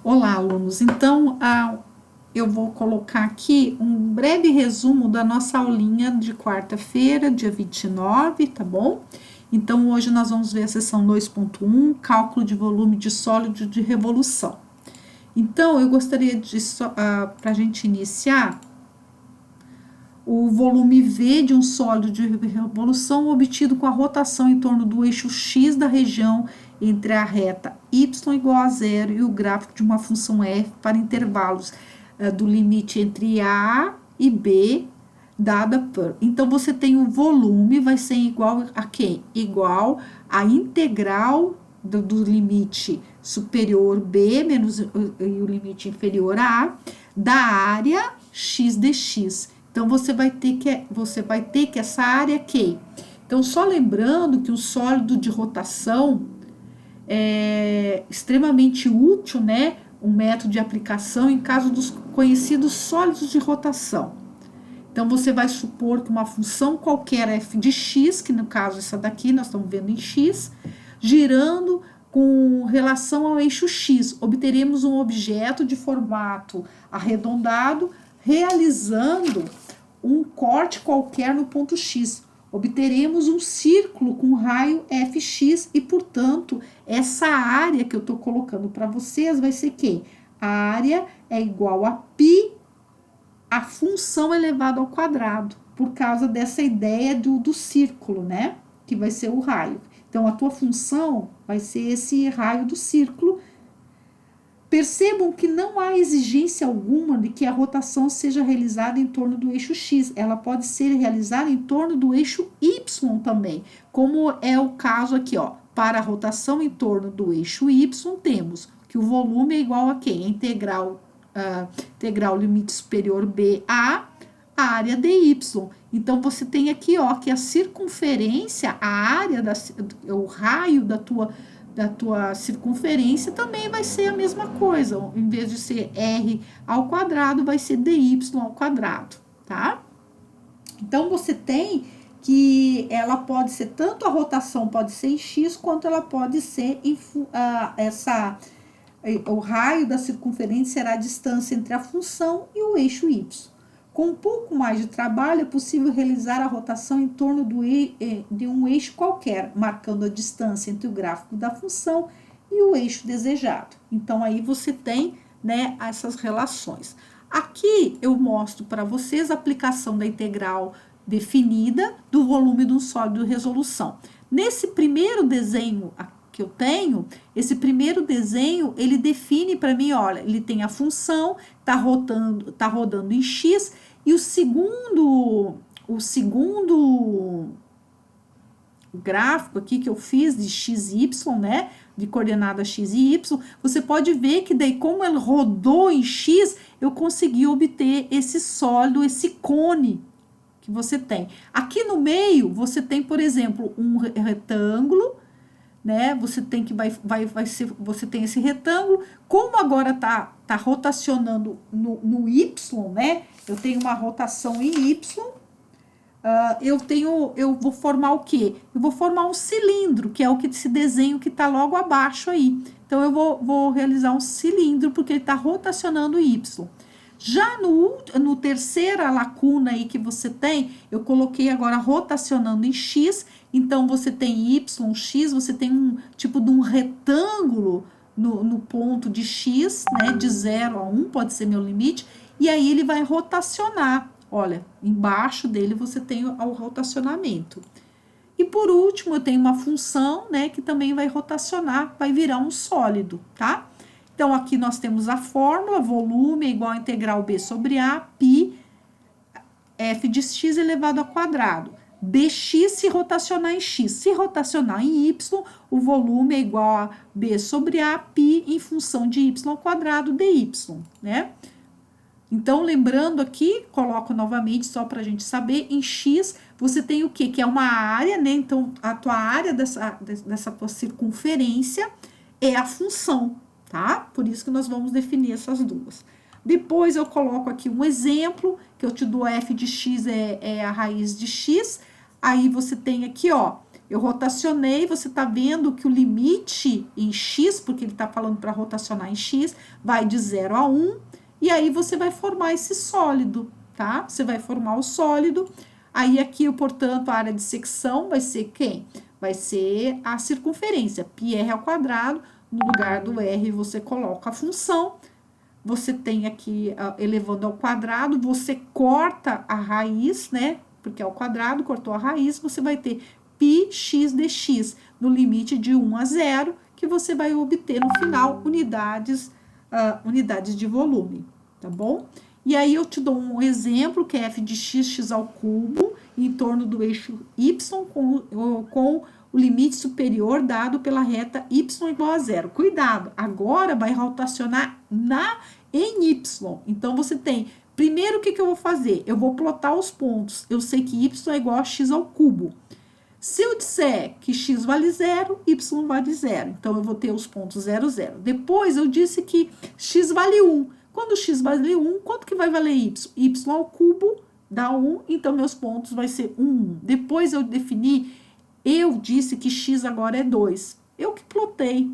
Olá, alunos. Então, eu vou colocar aqui um breve resumo da nossa aulinha de quarta-feira, dia 29, tá bom? Então, hoje nós vamos ver a seção 2.1, cálculo de volume de sólido de revolução. Então, eu gostaria de, para a gente iniciar, o volume V de um sólido de revolução obtido com a rotação em torno do eixo X da região entre a reta y igual a zero e o gráfico de uma função f para intervalos do limite entre A e B, dada por. Então, você tem o volume, vai ser igual a quem? Igual a integral do limite superior B menos e o limite inferior a A, da área x dx. Então, você vai ter que essa área Q. Então, só lembrando que o sólido de rotação é extremamente útil, né? Um método de aplicação em caso dos conhecidos sólidos de rotação. Então, você vai supor que uma função qualquer f de x, que no caso essa daqui nós estamos vendo em x, girando com relação ao eixo x, obteremos um objeto de formato arredondado, realizando um corte qualquer no ponto X. Obteremos um círculo com raio Fx e, portanto, essa área que eu estou colocando para vocês vai ser quem? A área é igual a π, a função elevado ao quadrado, por causa dessa ideia do círculo, né? Que vai ser o raio. Então, a tua função vai ser esse raio do círculo. Percebam que não há exigência alguma de que a rotação seja realizada em torno do eixo X. Ela pode ser realizada em torno do eixo Y também, como é o caso aqui, ó. Para a rotação em torno do eixo Y, temos que o volume é igual a quem? Integral limite superior B a área dy. Então, você tem aqui, ó, que a circunferência, a área, o raio da tua circunferência também vai ser a mesma coisa. Em vez de ser r ao quadrado, vai ser dy ao quadrado, tá? Então, você tem que ela pode ser, tanto a rotação pode ser em x, quanto ela pode ser em o raio da circunferência será a distância entre a função e o eixo y. Com um pouco mais de trabalho, é possível realizar a rotação em torno de um eixo qualquer, marcando a distância entre o gráfico da função e o eixo desejado. Então, aí você tem, né, essas relações. Aqui eu mostro para vocês a aplicação da integral definida do volume de um sólido de resolução. Nesse primeiro desenho que eu tenho, esse primeiro desenho, ele define para mim, olha, ele tem a função, tá rodando em x, e o segundo gráfico aqui que eu fiz de x e y, né, de coordenada x e y, você pode ver que daí, como ele rodou em x, eu consegui obter esse sólido, esse cone que você tem. Aqui no meio, você tem, por exemplo, um retângulo, né? Você tem que você tem esse retângulo, como agora tá rotacionando no y, né? Eu tenho uma rotação em y, eu vou formar o quê? Eu vou formar um cilindro, que é esse desenho que tá logo abaixo aí. Então, eu vou realizar um cilindro, porque ele tá rotacionando y. Já no terceira lacuna aí que você tem, eu coloquei agora rotacionando em x, então você tem y, x, você tem um tipo de um retângulo no ponto de x, né, de 0 a 1, pode ser meu limite, e aí ele vai rotacionar. Olha, embaixo dele você tem o rotacionamento. E por último, eu tenho uma função, né, que também vai rotacionar, vai virar um sólido, tá? Então, aqui nós temos a fórmula, volume é igual a integral B sobre A, π, f de x elevado ao quadrado. Dx se rotacionar em x. Se rotacionar em y, o volume é igual a B sobre A, π, em função de y ao quadrado dy, né? Então, lembrando aqui, coloco novamente só para a gente saber, em x você tem o quê? Que é uma área, né? Então, a tua área dessa tua circunferência é a função, tá? Por isso que nós vamos definir essas duas. Depois eu coloco aqui um exemplo, que eu te dou f de x é a raiz de x. Aí você tem aqui, ó, Eu rotacionei, você está vendo que o limite em x, porque ele está falando para rotacionar em x, vai de 0 a 1, e aí você vai formar esse sólido, tá? Você vai formar o sólido, aí aqui, portanto, a área de secção vai ser quem? Vai ser a circunferência, πr ao quadrado, no lugar do r você coloca a função, você tem aqui elevando ao quadrado, você corta a raiz, né? Porque é ao quadrado, cortou a raiz, você vai ter πx dx no limite de 1 a 0, que você vai obter no final unidades de volume, tá bom? E aí eu te dou um exemplo, que é f de x ao cubo, em torno do eixo y, com o limite superior dado pela reta y igual a 0. Cuidado, agora vai rotacionar em y. Então, você tem, primeiro o que eu vou fazer? Eu vou plotar os pontos. Eu sei que y é igual a x ao cubo. Se eu disser que x vale 0, y vale 0. Então, eu vou ter os pontos 0, 0. Depois, eu disse que x vale 1. Quando x vale 1, quanto que vai valer y? Y ao cubo dá 1, então meus pontos vai ser 1, 1. Depois, eu disse que x agora é 2. Eu que plotei.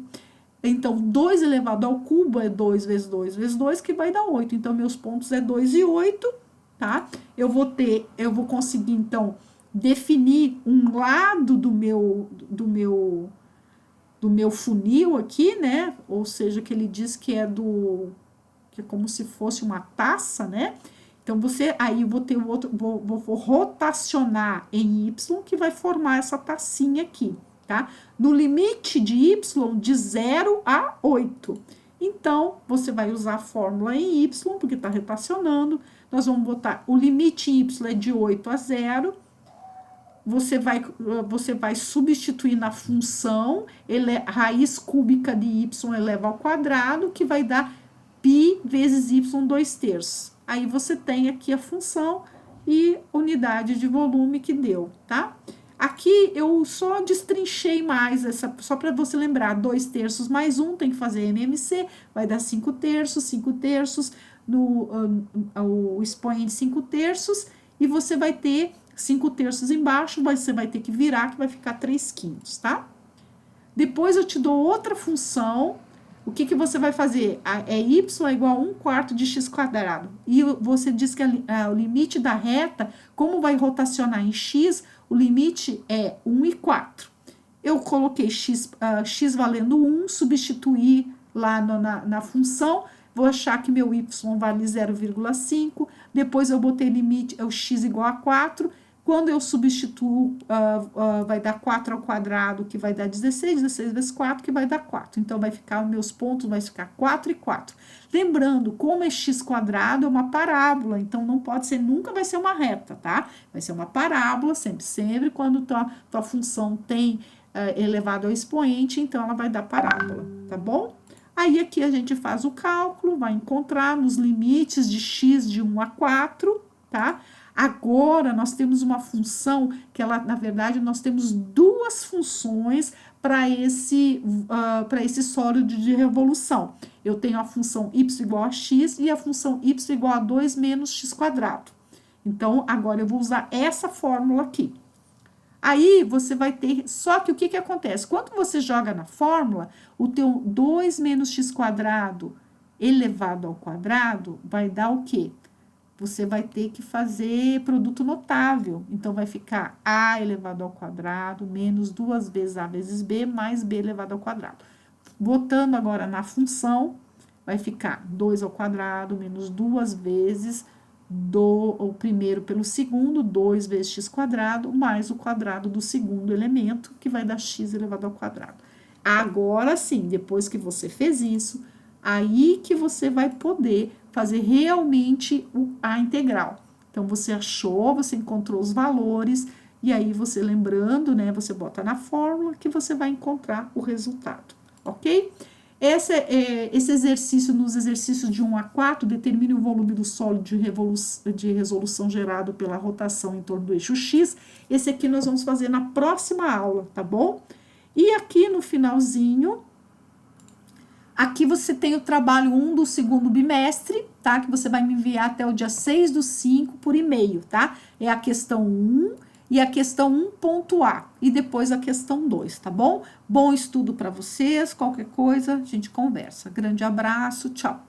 Então, 2 elevado ao cubo é 2 vezes 2 vezes 2, que vai dar 8. Então, meus pontos é 2 e 8, tá? Eu vou conseguir, então, definir um lado do meu funil aqui, né? Ou seja, que ele diz que é como se fosse uma taça, né? Então, aí eu vou ter o outro, vou rotacionar em y, que vai formar essa tacinha aqui, tá? No limite de y, de 0 a 8. Então, você vai usar a fórmula em y, porque está rotacionando. Nós vamos botar, o limite em y é de 8 a 0. Você vai substituir na função, raiz cúbica de y eleva ao quadrado, que vai dar π vezes y 2/3. Aí, você tem aqui a função e unidade de volume que deu, tá? Aqui, eu só destrinchei mais, só para você lembrar, 2/3 mais 1, tem que fazer MMC, vai dar 5/3, 5/3, o expoente 5/3, e você vai ter 5/3 embaixo, você vai ter que virar, que vai ficar 3/5, tá? Depois, eu te dou outra função. O que você vai fazer? É y é igual a 1/4 de x quadrado. E você diz que o limite da reta, como vai rotacionar em x, o limite é 1/4. Eu coloquei x valendo 1, substituí lá na função, vou achar que meu y vale 0,5, depois eu botei limite, o x igual a 4, quando eu substituo, vai dar 4 ao quadrado, que vai dar 16, 16 vezes 4, que vai dar 4. Então, vai ficar, meus pontos vai ficar 4 e 4. Lembrando, como é x quadrado, é uma parábola, então não pode ser, nunca vai ser uma reta, tá? Vai ser uma parábola, sempre, quando tua função tem elevado ao expoente, então ela vai dar parábola, tá bom? Aí, aqui a gente faz o cálculo, vai encontrar nos limites de x de 1 a 4, tá? Agora, nós temos uma função que na verdade, nós temos duas funções para esse sólido de revolução. Eu tenho a função y igual a x e a função y igual a 2 menos x quadrado. Então, agora eu vou usar essa fórmula aqui. Aí, você vai ter, só que o que acontece? Quando você joga na fórmula, o teu 2 menos x quadrado elevado ao quadrado vai dar o quê? Você vai ter que fazer produto notável. Então, vai ficar a elevado ao quadrado menos 2 vezes a vezes b mais b elevado ao quadrado. Botando agora na função, vai ficar 2 ao quadrado menos 2 vezes o primeiro pelo segundo, 2 vezes x quadrado, mais o quadrado do segundo elemento, que vai dar x elevado ao quadrado. Agora sim, depois que você fez isso, aí que você vai poder fazer realmente a integral. Então, você achou, você encontrou os valores, e aí você lembrando, né, você bota na fórmula que você vai encontrar o resultado, ok? Esse exercício, nos exercícios de 1 a 4, determine o volume do sólido de resolução gerado pela rotação em torno do eixo X. Esse aqui nós vamos fazer na próxima aula, tá bom? E aqui no finalzinho, aqui você tem o trabalho 1 do segundo bimestre, tá? Que você vai me enviar até o dia 6/5 por e-mail, tá? É a questão 1 e a questão 1.A e depois a questão 2, tá bom? Bom estudo para vocês, qualquer coisa a gente conversa. Grande abraço, tchau!